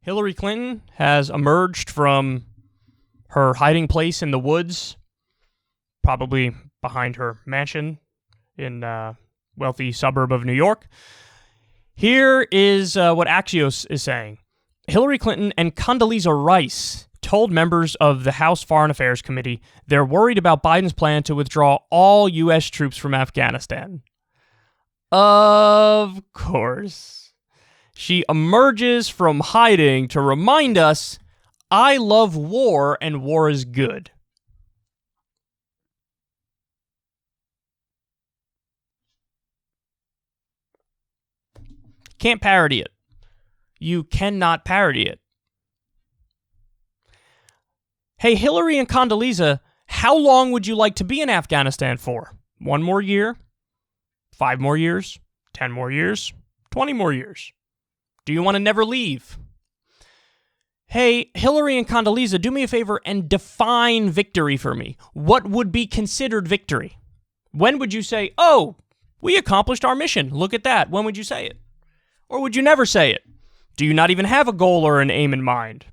Hillary Clinton has emerged from her hiding place in the woods, probably behind her mansion in a wealthy suburb of New York. Here is what Axios is saying. Hillary Clinton and Condoleezza Rice told members of the House Foreign Affairs Committee they're worried about Biden's plan to withdraw all U.S. troops from Afghanistan. Of course. She emerges from hiding to remind us, I love war and war is good. Can't parody it. You cannot parody it. Hey, Hillary and Condoleezza, how long would you like to be in Afghanistan for? 1 more year? 5 more years? 10 more years? 20 more years? Do you want to never leave? Hey, Hillary and Condoleezza, do me a favor and define victory for me. What would be considered victory? When would you say, oh, we accomplished our mission. Look at that. When would you say it? Or would you never say it? Do you not even have a goal or an aim in mind?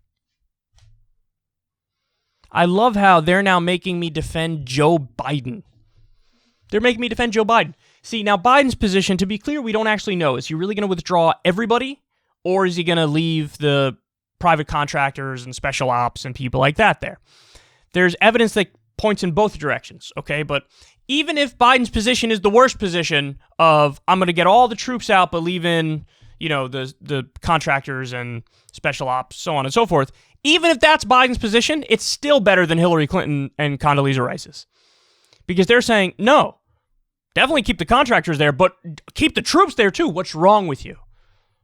I love how they're now making me defend Joe Biden. They're making me defend Joe Biden. See, now Biden's position, to be clear, we don't actually know. Is he really going to withdraw everybody? Or is he going to leave the private contractors and special ops and people like that there? There's evidence that points in both directions, okay? But even if Biden's position is the worst position of, I'm going to get all the troops out but leave in, the contractors and special ops, so on and so forth, even if that's Biden's position, it's still better than Hillary Clinton and Condoleezza Rice's. Because they're saying, no, definitely keep the contractors there, but keep the troops there too. What's wrong with you?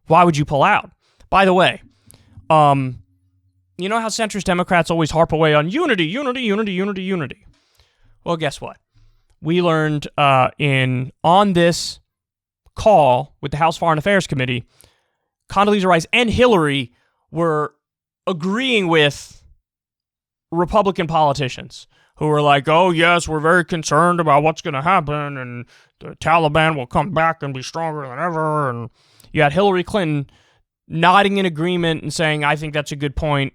Why would you pull out? By the way, you know how centrist Democrats always harp away on unity, unity, unity, unity, unity? Well, guess what? We learned on this call with the House Foreign Affairs Committee, Condoleezza Rice and Hillary were agreeing with Republican politicians who were like, oh, yes, we're very concerned about what's going to happen, and the Taliban will come back and be stronger than ever. And you had Hillary Clinton nodding in agreement and saying, I think that's a good point.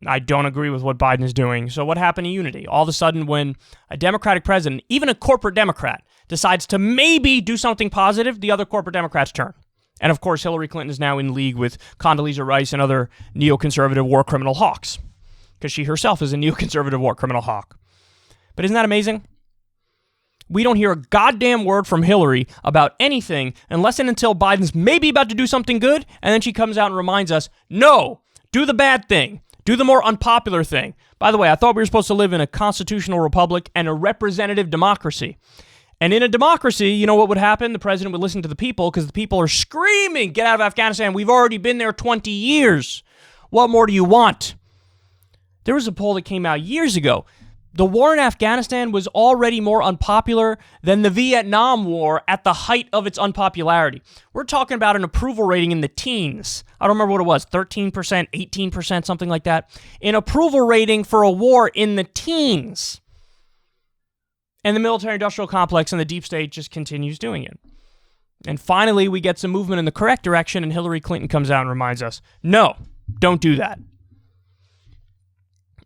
I don't agree with what Biden is doing. So what happened to unity? All of a sudden, when a Democratic president, even a corporate Democrat, decides to maybe do something positive, the other corporate Democrats turn. And of course, Hillary Clinton is now in league with Condoleezza Rice and other neoconservative war criminal hawks, because she herself is a neoconservative war criminal hawk. But isn't that amazing? We don't hear a goddamn word from Hillary about anything unless and until Biden's maybe about to do something good, and then she comes out and reminds us, no, do the bad thing. Do the more unpopular thing. By the way, I thought we were supposed to live in a constitutional republic and a representative democracy. And in a democracy, you know what would happen? The president would listen to the people because the people are screaming, get out of Afghanistan. We've already been there 20 years. What more do you want? There was a poll that came out years ago. The war in Afghanistan was already more unpopular than the Vietnam War at the height of its unpopularity. We're talking about an approval rating in the teens. I don't remember what it was, 13%, 18%, something like that. An approval rating for a war in the teens. And the military-industrial complex and the deep state just continues doing it. And finally, we get some movement in the correct direction, and Hillary Clinton comes out and reminds us, no, don't do that.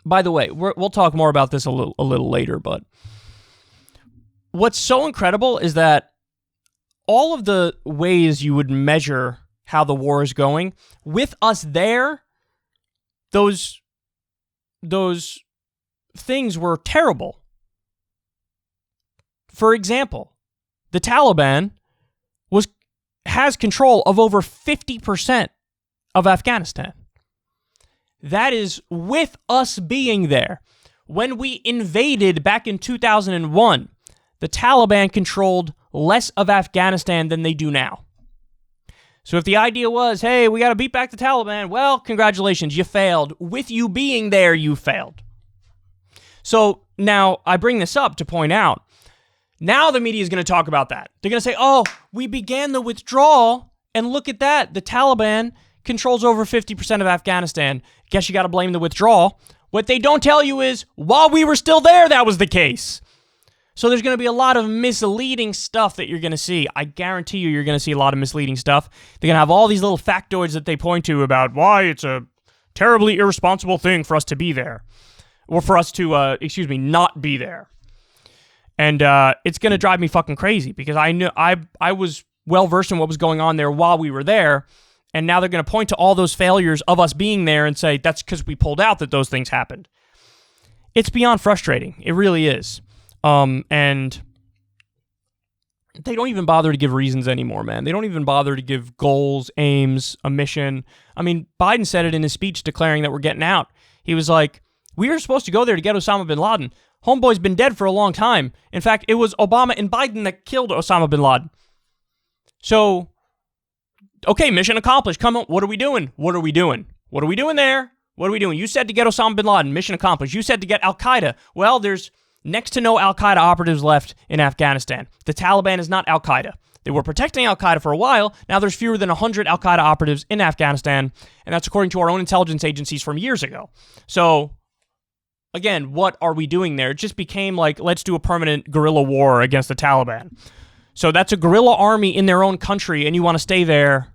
By the way, we'll talk more about this a little later, but what's so incredible is that all of the ways you would measure how the war is going, with us there, those things were terrible. For example, the Taliban has control of over 50% of Afghanistan. That is with us being there. When we invaded back in 2001, the Taliban controlled less of Afghanistan than they do now. So if the idea was, hey, we got to beat back the Taliban, well, congratulations, you failed. With you being there, you failed. So now I bring this up to point out, now the media is going to talk about that. They're going to say, oh, we began the withdrawal, and look at that. The Taliban controls over 50% of Afghanistan. Guess you got to blame the withdrawal. What they don't tell you is, while we were still there, that was the case. So there's going to be a lot of misleading stuff that you're going to see. I guarantee you're going to see a lot of misleading stuff. They're going to have all these little factoids that they point to about why it's a terribly irresponsible thing for us to be there. Or for us to, not be there. And it's going to drive me fucking crazy because I was well-versed in what was going on there while we were there, and now they're going to point to all those failures of us being there and say, that's because we pulled out that those things happened. It's beyond frustrating. It really is. And they don't even bother to give reasons anymore, man. They don't even bother to give goals, aims, a mission. I mean, Biden said it in his speech declaring that we're getting out. He was like, we were supposed to go there to get Osama bin Laden. Homeboy's been dead for a long time. In fact, it was Obama and Biden that killed Osama bin Laden. So, okay, mission accomplished. Come on, what are we doing? What are we doing? What are we doing there? What are we doing? You said to get Osama bin Laden. Mission accomplished. You said to get Al-Qaeda. Well, there's next to no Al-Qaeda operatives left in Afghanistan. The Taliban is not Al-Qaeda. They were protecting Al-Qaeda for a while. Now there's fewer than 100 Al-Qaeda operatives in Afghanistan, and that's according to our own intelligence agencies from years ago. So, again, what are we doing there? It just became like, let's do a permanent guerrilla war against the Taliban. So that's a guerrilla army in their own country, and you want to stay there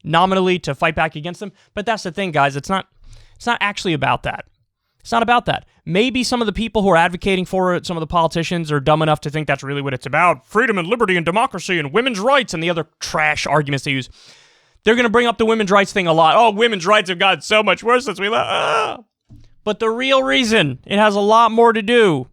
nominally to fight back against them. But that's the thing, guys. It's not actually about that. It's not about that. Maybe some of the people who are advocating for it, some of the politicians are dumb enough to think that's really what it's about. Freedom and liberty and democracy and women's rights and the other trash arguments they use. They're going to bring up the women's rights thing a lot. Oh, women's rights have gotten so much worse since we left. But the real reason, it has a lot more to do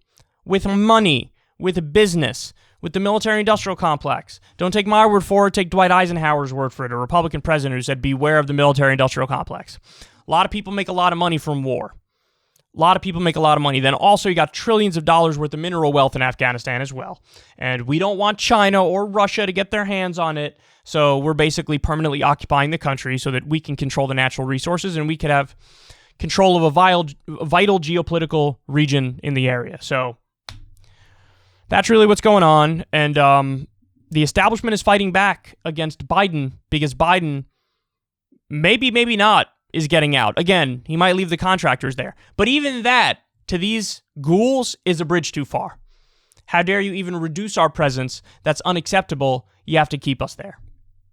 with money, with business, with the military-industrial complex. Don't take my word for it. Take Dwight Eisenhower's word for it, a Republican president who said, beware of the military-industrial complex. A lot of people make a lot of money from war. A lot of people make a lot of money. Then also you got trillions of dollars worth of mineral wealth in Afghanistan as well. And we don't want China or Russia to get their hands on it. So we're basically permanently occupying the country so that we can control the natural resources and we could have control of a vital geopolitical region in the area. So that's really what's going on. And the establishment is fighting back against Biden because Biden, maybe not, is getting out. Again, he might leave the contractors there. But even that, to these ghouls, is a bridge too far. How dare you even reduce our presence? That's unacceptable. You have to keep us there.